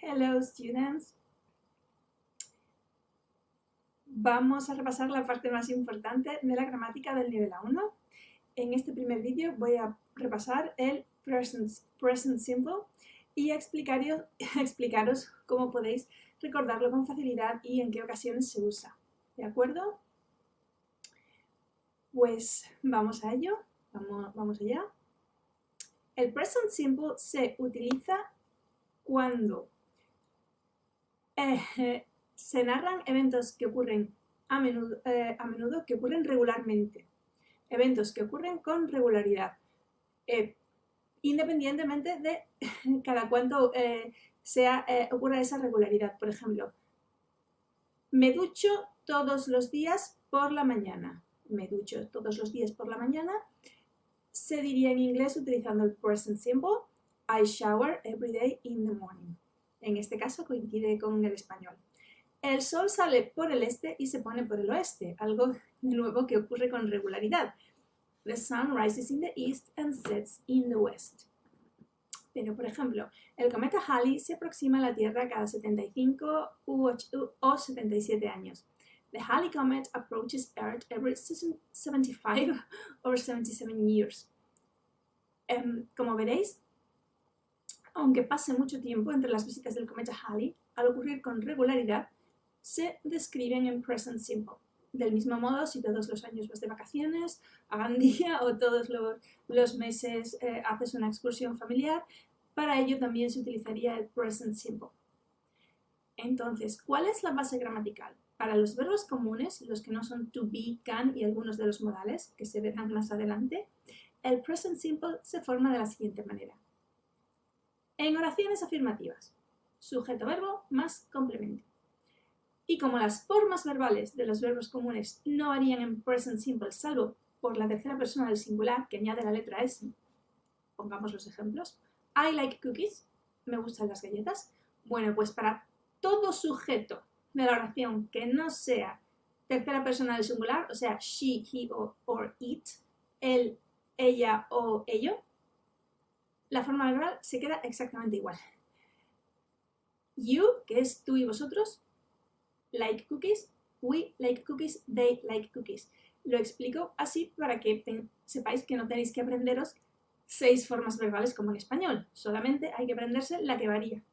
Hello students. Vamos a repasar la parte más importante de la gramática del nivel A1. En este primer vídeo voy a repasar el present simple y explicaros cómo podéis recordarlo con facilidad y en qué ocasiones se usa. ¿De acuerdo? Pues vamos a ello. Vamos allá. El present simple se utiliza cuando se narran eventos que ocurren a menudo, que ocurren regularmente. Eventos que ocurren con regularidad, independientemente de cada cuánto ocurra esa regularidad. Por ejemplo, me ducho todos los días por la mañana. Me ducho todos los días por la mañana. Se diría en inglés utilizando el present simple, I shower every day in the morning. En este caso coincide con el español. El sol sale por el este y se pone por el oeste, algo de nuevo que ocurre con regularidad. The sun rises in the east and sets in the west. Pero, por ejemplo, el cometa Halley se aproxima a la Tierra cada 75 o 77 años. The Halley comet approaches Earth every 75 or 77 years. Como veréis, aunque pase mucho tiempo entre las visitas del cometa Halley, al ocurrir con regularidad, se describen en present simple. Del mismo modo, si todos los años vas de vacaciones a Gandía o todos los meses haces una excursión familiar, para ello también se utilizaría el present simple. Entonces, ¿cuál es la base gramatical? Para los verbos comunes, los que no son to be, can y algunos de los modales, que se verán más adelante, el present simple se forma de la siguiente manera. En oraciones afirmativas, sujeto-verbo más complemento. Y como las formas verbales de los verbos comunes no varían en present simple salvo por la tercera persona del singular que añade la letra S, pongamos los ejemplos. I like cookies, me gustan las galletas. Bueno, pues para todo sujeto de la oración que no sea tercera persona del singular, o sea, she, he or it, él, ella o ello, la forma verbal se queda exactamente igual. You, que es tú y vosotros, like cookies, we like cookies, they like cookies. Lo explico así para que sepáis que no tenéis que aprenderos 6 formas verbales como en español. Solamente hay que aprenderse la que varía,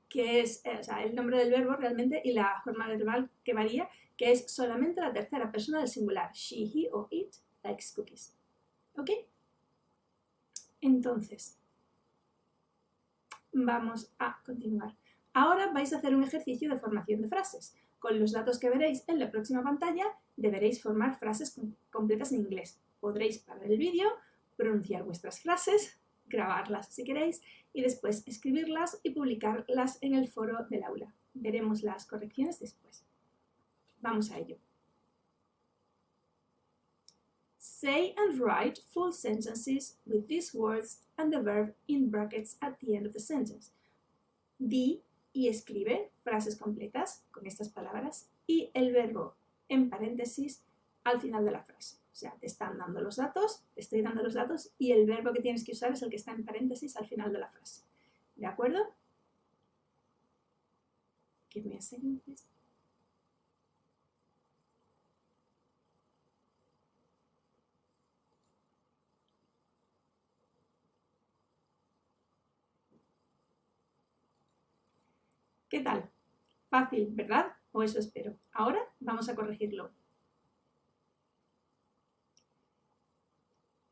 que es el nombre del verbo realmente y la forma verbal que varía, que es solamente la tercera persona del singular. She, he o it likes cookies. ¿Ok? Entonces, vamos a continuar. Ahora vais a hacer un ejercicio de formación de frases. Con los datos que veréis en la próxima pantalla, deberéis formar frases completas en inglés. Podréis parar el vídeo, pronunciar vuestras frases, grabarlas si queréis, y después escribirlas y publicarlas en el foro del aula. Veremos las correcciones después. Vamos a ello. Say and write full sentences with these words and the verb in brackets at the end of the sentence. Di y escribe frases completas con estas palabras y el verbo en paréntesis al final de la frase. O sea, te están dando los datos, te estoy dando los datos y el verbo que tienes que usar es el que está en paréntesis al final de la frase. ¿De acuerdo? Give me a second, please. ¿Qué tal? Fácil, ¿verdad? O eso espero. Ahora vamos a corregirlo.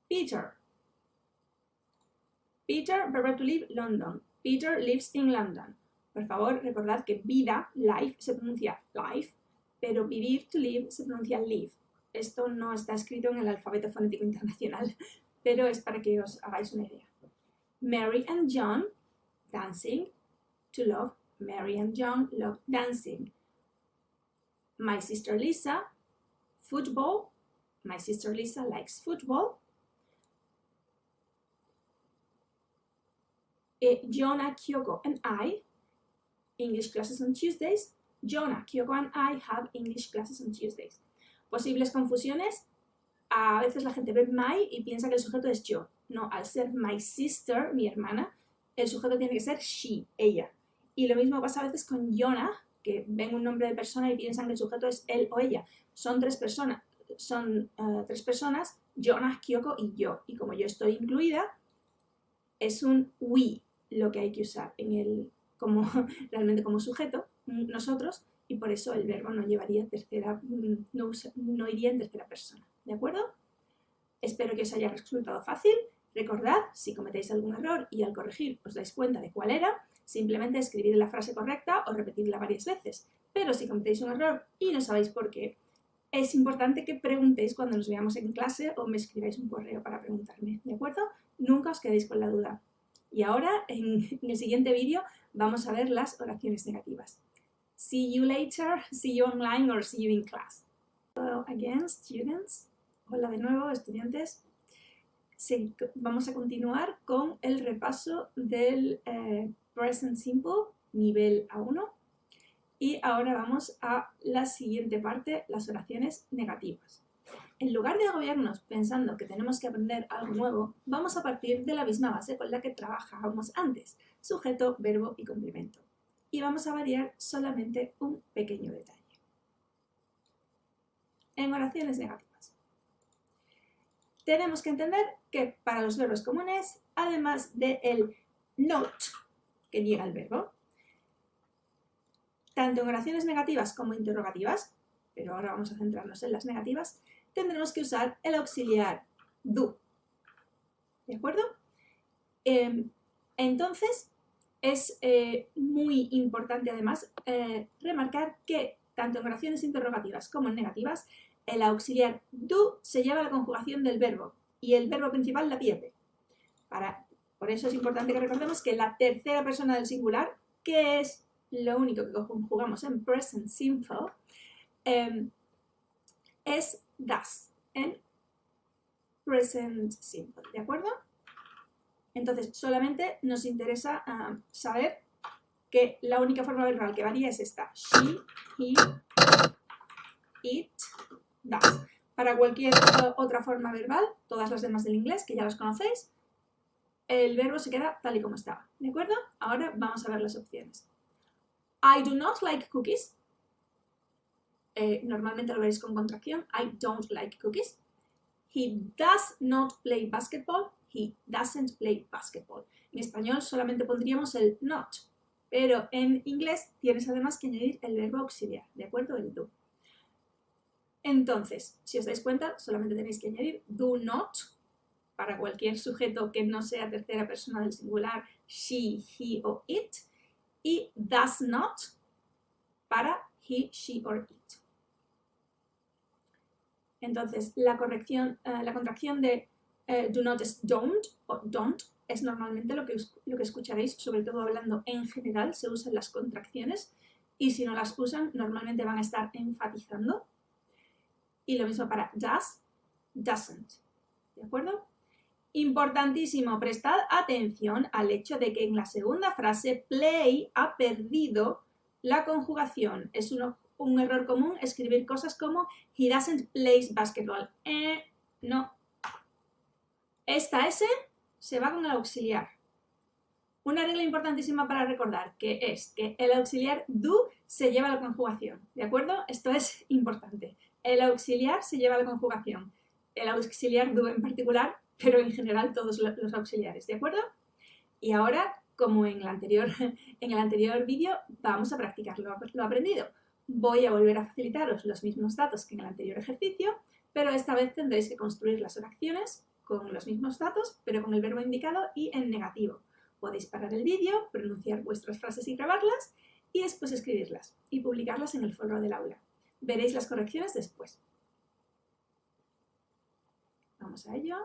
Peter. Peter, verbo to live, London. Peter lives in London. Por favor, recordad que vida, life, se pronuncia life, pero vivir, to live, se pronuncia live. Esto no está escrito en el alfabeto fonético internacional, pero es para que os hagáis una idea. Mary and John, dancing, to love. Mary and John love dancing. My sister Lisa, football. My sister Lisa likes football. Jonah, Kyoko and I, English classes on Tuesdays. Jonah, Kyoko and I have English classes on Tuesdays. Posibles confusiones. A veces la gente ve my y piensa que el sujeto es yo. No, al ser my sister, mi hermana, el sujeto tiene que ser she, ella. Y lo mismo pasa a veces con Jonah, que ven un nombre de persona y piensan que el sujeto es él o ella. Son tres personas, Jonah, Kyoko y yo. Y como yo estoy incluida, es un we lo que hay que usar realmente como sujeto, nosotros, y por eso el verbo no llevaría no iría en tercera persona. ¿De acuerdo? Espero que os haya resultado fácil. Recordad, si cometéis algún error y al corregir os dais cuenta de cuál era, simplemente escribid la frase correcta o repetidla varias veces. Pero si cometéis un error y no sabéis por qué, es importante que preguntéis cuando nos veamos en clase o me escribáis un correo para preguntarme, ¿de acuerdo? Nunca os quedéis con la duda. Y ahora, en el siguiente vídeo, vamos a ver las oraciones negativas. See you later, see you online or see you in class. Hello again, students. Hola de nuevo, estudiantes. Sí, vamos a continuar con el repaso del Present Simple, nivel A1. Y ahora vamos a la siguiente parte, las oraciones negativas. En lugar de agobiarnos pensando que tenemos que aprender algo nuevo, vamos a partir de la misma base con la que trabajábamos antes, sujeto, verbo y complemento. Y vamos a variar solamente un pequeño detalle. En oraciones negativas. Tenemos que entender que para los verbos comunes, además del not que llega al verbo, tanto en oraciones negativas como interrogativas, pero ahora vamos a centrarnos en las negativas, tendremos que usar el auxiliar do. ¿De acuerdo? Entonces, es muy importante además remarcar que tanto en oraciones interrogativas como en negativas, el auxiliar do se lleva a la conjugación del verbo y el verbo principal la pierde. Por eso es importante que recordemos que la tercera persona del singular, que es lo único que conjugamos en present simple, es does en present simple, ¿de acuerdo? Entonces, solamente nos interesa saber que la única forma verbal que varía es esta. She, he, it, does. Para cualquier otra forma verbal, todas las demás del inglés, que ya las conocéis, el verbo se queda tal y como estaba, ¿de acuerdo? Ahora vamos a ver las opciones. I do not like cookies. Normalmente lo veréis con contracción. I don't like cookies. He does not play basketball. He doesn't play basketball. En español solamente pondríamos el not, pero en inglés tienes además que añadir el verbo auxiliar, ¿de acuerdo? El do. Entonces, si os dais cuenta, solamente tenéis que añadir do not para cualquier sujeto que no sea tercera persona del singular, she, he o it, y does not para he, she or it. Entonces, la contracción de do not es don't o don't es normalmente lo que escucharéis, sobre todo hablando en general, se usan las contracciones y si no las usan, normalmente van a estar enfatizando. Y lo mismo para does, doesn't. ¿De acuerdo? Importantísimo, prestad atención al hecho de que en la segunda frase play ha perdido la conjugación. Es un error común escribir cosas como he doesn't play basketball. No. Esta S se va con el auxiliar. Una regla importantísima para recordar que es que el auxiliar do se lleva a la conjugación. ¿De acuerdo? Esto es importante. El auxiliar se lleva a la conjugación. El auxiliar do en particular, pero en general todos los auxiliares. ¿De acuerdo? Y ahora, como en el anterior vídeo, vamos a practicar lo aprendido. Voy a volver a facilitaros los mismos datos que en el anterior ejercicio, pero esta vez tendréis que construir las oraciones con los mismos datos, pero con el verbo indicado y en negativo. Podéis parar el vídeo, pronunciar vuestras frases y grabarlas, y después escribirlas y publicarlas en el foro del aula. Veréis las correcciones después. Vamos a ello.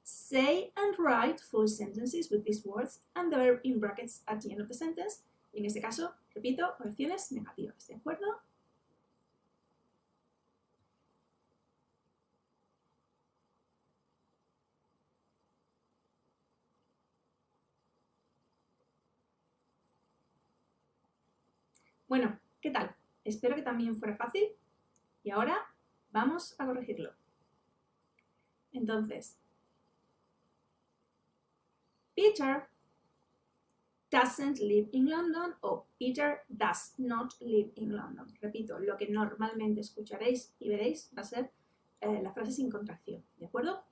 Say and write full sentences with these words and the verb in brackets at the end of the sentence. Y en este caso, repito, oraciones negativas, ¿de acuerdo? Bueno, ¿qué tal? Espero que también fuera fácil. Y ahora vamos a corregirlo. Entonces, Peter doesn't live in London o Peter does not live in London. Repito, lo que normalmente escucharéis y veréis va a ser la frase sin contracción, ¿de acuerdo?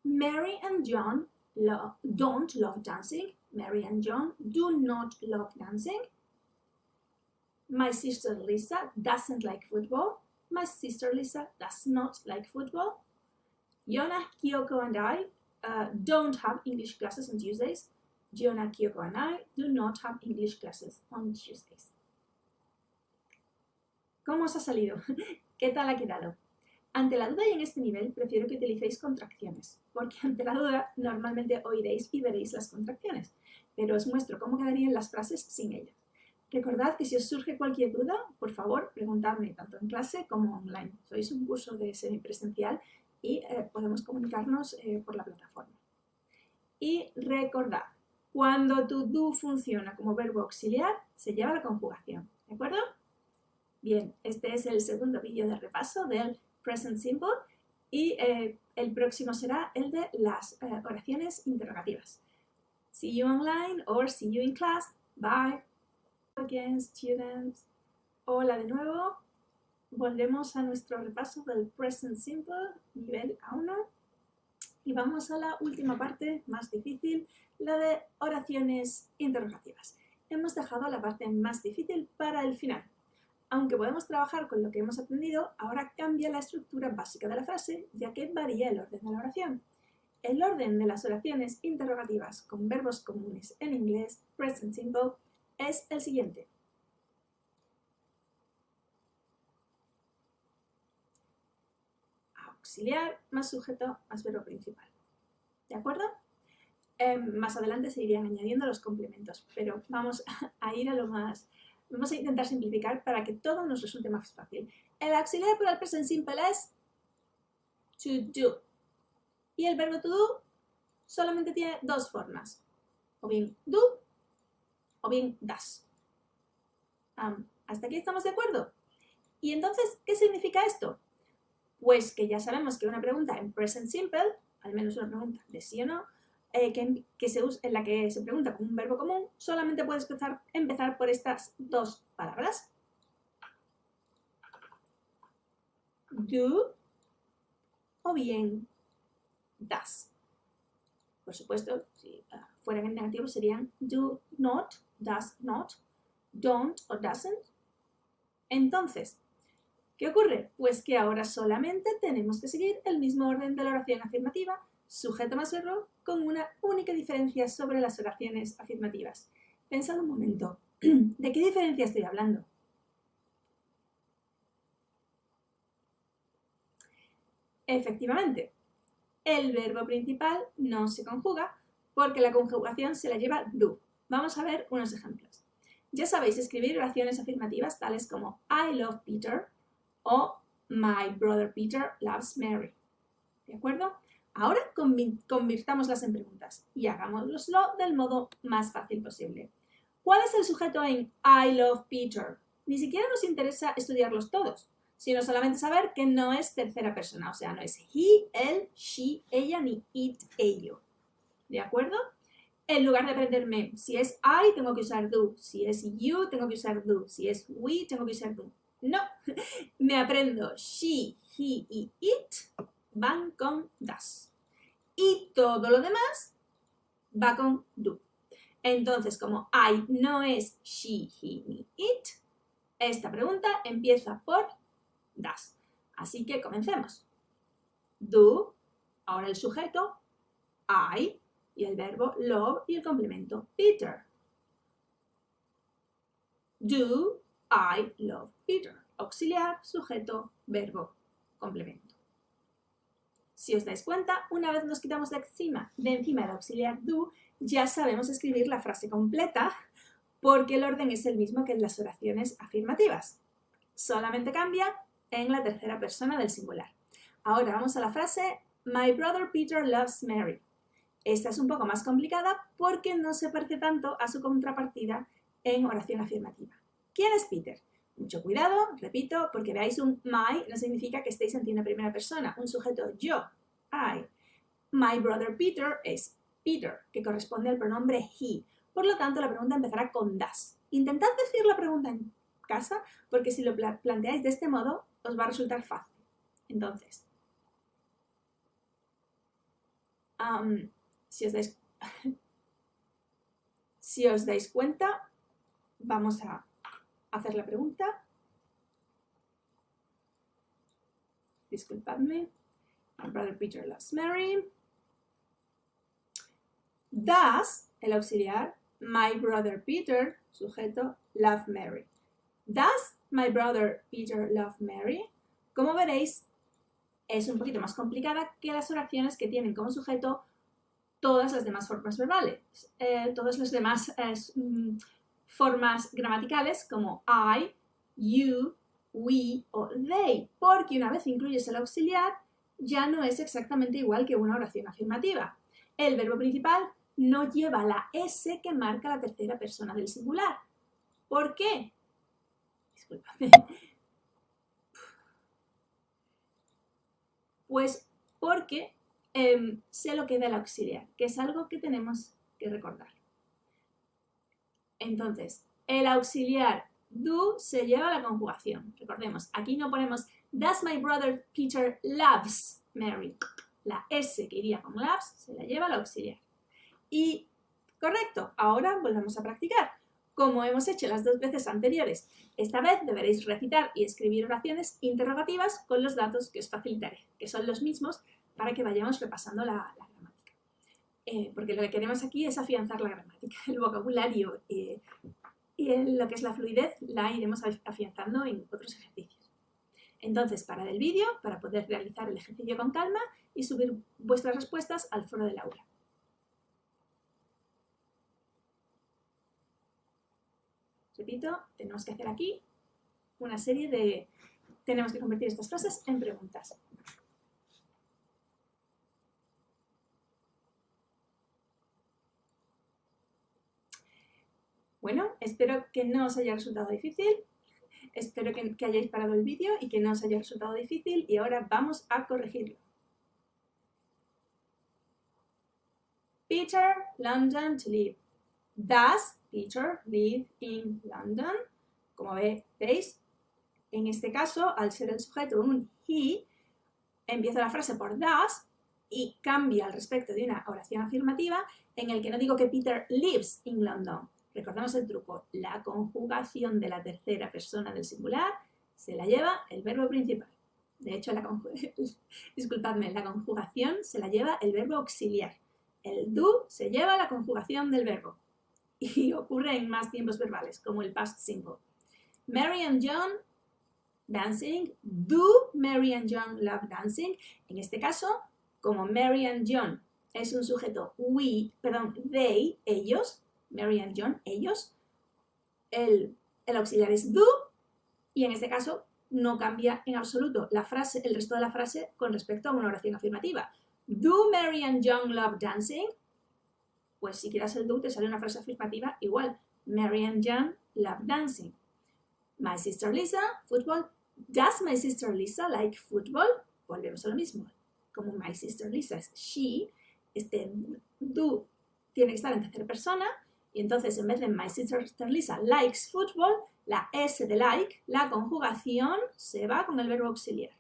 Mary and John don't love dancing. Mary and John do not love dancing. My sister Lisa doesn't like football. My sister Lisa does not like football. Yona, Kyoko and I don't have English classes on Tuesdays. Yona, Kyoko and I do not have English classes on Tuesdays. ¿Cómo os ha salido? ¿Qué tal ha quedado? Ante la duda y en este nivel prefiero que utilicéis contracciones, porque ante la duda normalmente oiréis y veréis las contracciones, pero os muestro cómo quedarían las frases sin ellas. Recordad que si os surge cualquier duda, por favor, preguntadme tanto en clase como online. Sois un curso de semipresencial y podemos comunicarnos por la plataforma. Y recordad, cuando tu do funciona como verbo auxiliar, se lleva la conjugación, ¿de acuerdo? Bien, este es el segundo vídeo de repaso del Present Simple y el próximo será el de las oraciones interrogativas. See you online or see you in class. Bye. Again, students. Hola de nuevo. Volvemos a nuestro repaso del Present Simple, nivel A1. Y vamos a la última parte, más difícil, la de oraciones interrogativas. Hemos dejado la parte más difícil para el final. Aunque podemos trabajar con lo que hemos aprendido, ahora cambia la estructura básica de la frase, ya que varía el orden de la oración. El orden de las oraciones interrogativas con verbos comunes en inglés, Present Simple, es el siguiente. Auxiliar más sujeto más verbo principal. ¿De acuerdo? Más adelante se irían añadiendo los complementos, pero vamos a ir a lo más... Vamos a intentar simplificar para que todo nos resulte más fácil. El auxiliar para el present simple es to do. Y el verbo to do solamente tiene dos formas. O bien do o bien does. ¿Hasta aquí estamos de acuerdo? Y entonces, ¿qué significa esto? Pues que ya sabemos que una pregunta en present simple, al menos una pregunta de sí o no, en la que se pregunta con un verbo común, solamente puedes empezar por estas dos palabras. Do o bien does. Por supuesto, si fueran en negativo serían do not, does not, don't o doesn't. Entonces, ¿qué ocurre? Pues que ahora solamente tenemos que seguir el mismo orden de la oración afirmativa, sujeto más verbo, con una única diferencia sobre las oraciones afirmativas. Pensad un momento, ¿de qué diferencia estoy hablando? Efectivamente, el verbo principal no se conjuga porque la conjugación se la lleva do. Vamos a ver unos ejemplos. Ya sabéis escribir oraciones afirmativas tales como I love Peter o My brother Peter loves Mary. ¿De acuerdo? Ahora convirtámoslas en preguntas y hagámoslo del modo más fácil posible. ¿Cuál es el sujeto en I love Peter? Ni siquiera nos interesa estudiarlos todos, sino solamente saber que no es tercera persona, o sea, no es he, él, she, ella, ni it, ello. ¿De acuerdo? En lugar de aprenderme, si es I, tengo que usar do, si es you, tengo que usar do, si es we, tengo que usar do. No, me aprendo she, he y it van con does. Y todo lo demás va con do. Entonces, como I no es she, he ni it, esta pregunta empieza por does. Así que comencemos. Do, ahora el sujeto, I, y el verbo love y el complemento Peter. Do I love Peter? Auxiliar, sujeto, verbo, complemento. Si os dais cuenta, una vez nos quitamos de encima el auxiliar do, ya sabemos escribir la frase completa porque el orden es el mismo que en las oraciones afirmativas. Solamente cambia en la tercera persona del singular. Ahora vamos a la frase My brother Peter loves Mary. Esta es un poco más complicada porque no se parece tanto a su contrapartida en oración afirmativa. ¿Quién es Peter? Mucho cuidado, repito, porque veáis un my no significa que estéis ante una primera persona, un sujeto yo, I. My brother Peter es Peter, que corresponde al pronombre he. Por lo tanto, la pregunta empezará con does. Intentad decir la pregunta en casa, porque si lo planteáis de este modo, os va a resultar fácil. Entonces, si os dais cuenta, vamos a hacer la pregunta. Disculpadme. My brother Peter loves Mary. Does, el auxiliar, my brother Peter, sujeto, love Mary. Does my brother Peter love Mary? Como veréis, es un poquito más complicada que las oraciones que tienen como sujeto todas las demás formas verbales, todas las demás formas gramaticales como I, you, we o they, porque una vez incluyes el auxiliar ya no es exactamente igual que una oración afirmativa. El verbo principal no lleva la S que marca la tercera persona del singular. ¿Por qué? Disculpadme. Pues porque sé lo que da el auxiliar, que es algo que tenemos que recordar. Entonces, el auxiliar do se lleva la conjugación. Recordemos, aquí no ponemos does my brother Peter loves Mary. La S que iría con loves se la lleva el auxiliar. Y correcto, ahora volvemos a practicar. Como hemos hecho las dos veces anteriores, esta vez deberéis recitar y escribir oraciones interrogativas con los datos que os facilitaré, que son los mismos para que vayamos repasando la gramática. Porque lo que queremos aquí es afianzar la gramática, el vocabulario y lo que es la fluidez la iremos afianzando en otros ejercicios. Entonces, parad el vídeo para poder realizar el ejercicio con calma y subir vuestras respuestas al foro del aula. Repito, tenemos que hacer aquí una serie de... Tenemos que convertir estas frases en preguntas. Bueno, espero que no os haya resultado difícil. Espero que hayáis parado el vídeo y que no os haya resultado difícil. Y ahora vamos a corregirlo. Peter, London to live. Does Peter live in London? Como veis, en este caso, al ser el sujeto un he, empiezo la frase por does y cambia al respecto de una oración afirmativa en el que no digo que Peter lives in London. Recordamos el truco, la conjugación de la tercera persona del singular se la lleva el verbo principal. De hecho, disculpadme, la conjugación se la lleva el verbo auxiliar. El do se lleva la conjugación del verbo. Y ocurre en más tiempos verbales, como el past simple. Mary and John dancing. Do Mary and John love dancing? En este caso, como Mary and John es un sujeto they, ellos, Mary and John, ellos, el auxiliar es do y en este caso no cambia en absoluto la frase, el resto de la frase con respecto a una oración afirmativa. Do Mary and John love dancing? Pues si quieras el do te sale una frase afirmativa igual. Mary and John love dancing. My sister Lisa, football. Does my sister Lisa like football? Volvemos a lo mismo. Como my sister Lisa es she, este do tiene que estar en tercera persona y entonces en vez de my sister Lisa likes football, la S de like, la conjugación se va con el verbo auxiliar.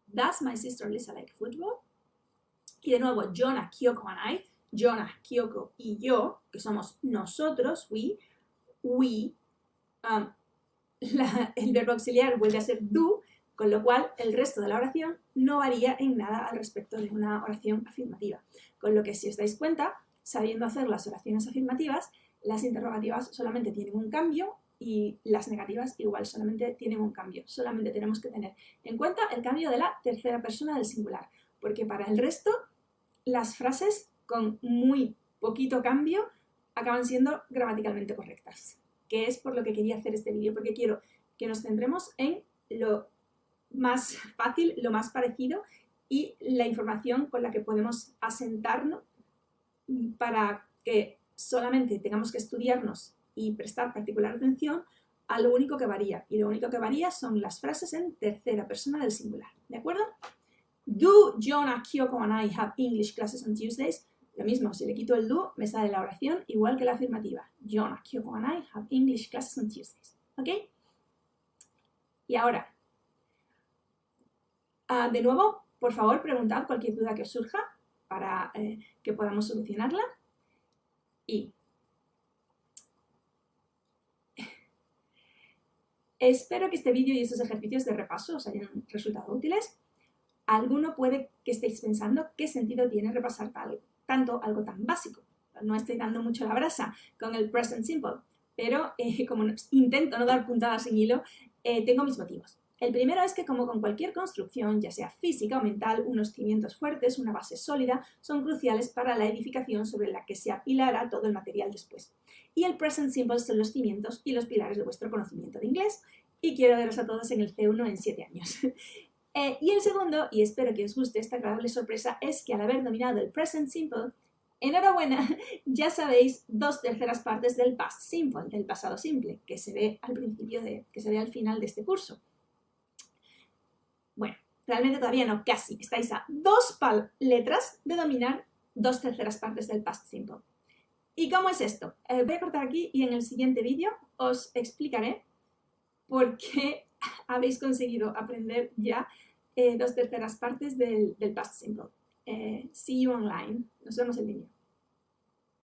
Does my sister Lisa like football? Y de nuevo, Jonah, Kyoko and I, Jonah, Kyoko y yo, que somos nosotros, we, el verbo auxiliar vuelve a ser do, con lo cual el resto de la oración no varía en nada al respecto de una oración afirmativa. Con lo que si os dais cuenta, sabiendo hacer las oraciones afirmativas, las interrogativas solamente tienen un cambio y las negativas igual solamente tienen un cambio. Solamente tenemos que tener en cuenta el cambio de la tercera persona del singular, porque para el resto las frases con muy poquito cambio acaban siendo gramaticalmente correctas, que es por lo que quería hacer este vídeo, porque quiero que nos centremos en lo más fácil, lo más parecido y la información con la que podemos asentarnos para que solamente tengamos que estudiarnos y prestar particular atención a lo único que varía. Y lo único que varía son las frases en tercera persona del singular. ¿De acuerdo? Do Jonah, Kyoko and I have English classes on Tuesdays? Lo mismo, si le quito el do, me sale la oración igual que la afirmativa. Jonah, Kyoko and I have English classes on Tuesdays. ¿Ok? Y ahora, de nuevo, por favor, preguntad cualquier duda que os surja para que podamos solucionarla. Y espero que este vídeo y estos ejercicios de repaso os hayan resultado útiles. Alguno puede que estéis pensando qué sentido tiene repasar tanto algo tan básico. No estoy dando mucho la brasa con el present simple, pero como intento no dar puntadas en hilo, tengo mis motivos. El primero es que, como con cualquier construcción, ya sea física o mental, unos cimientos fuertes, una base sólida, son cruciales para la edificación sobre la que se apilará todo el material después. Y el present simple son los cimientos y los pilares de vuestro conocimiento de inglés. Y quiero veros a todos en el C1 en 7 años. Y el segundo, y espero que os guste esta agradable sorpresa, es que al haber dominado el present simple, enhorabuena, ya sabéis 2/3 partes del past simple, del pasado simple, que se ve al final de este curso. Bueno, realmente todavía no, casi. Estáis a 2 letras de dominar 2/3 partes del past simple. ¿Y cómo es esto? Voy a cortar aquí y en el siguiente vídeo os explicaré por qué habéis conseguido aprender ya 2/3 partes del past simple. See you online. Nos vemos en línea.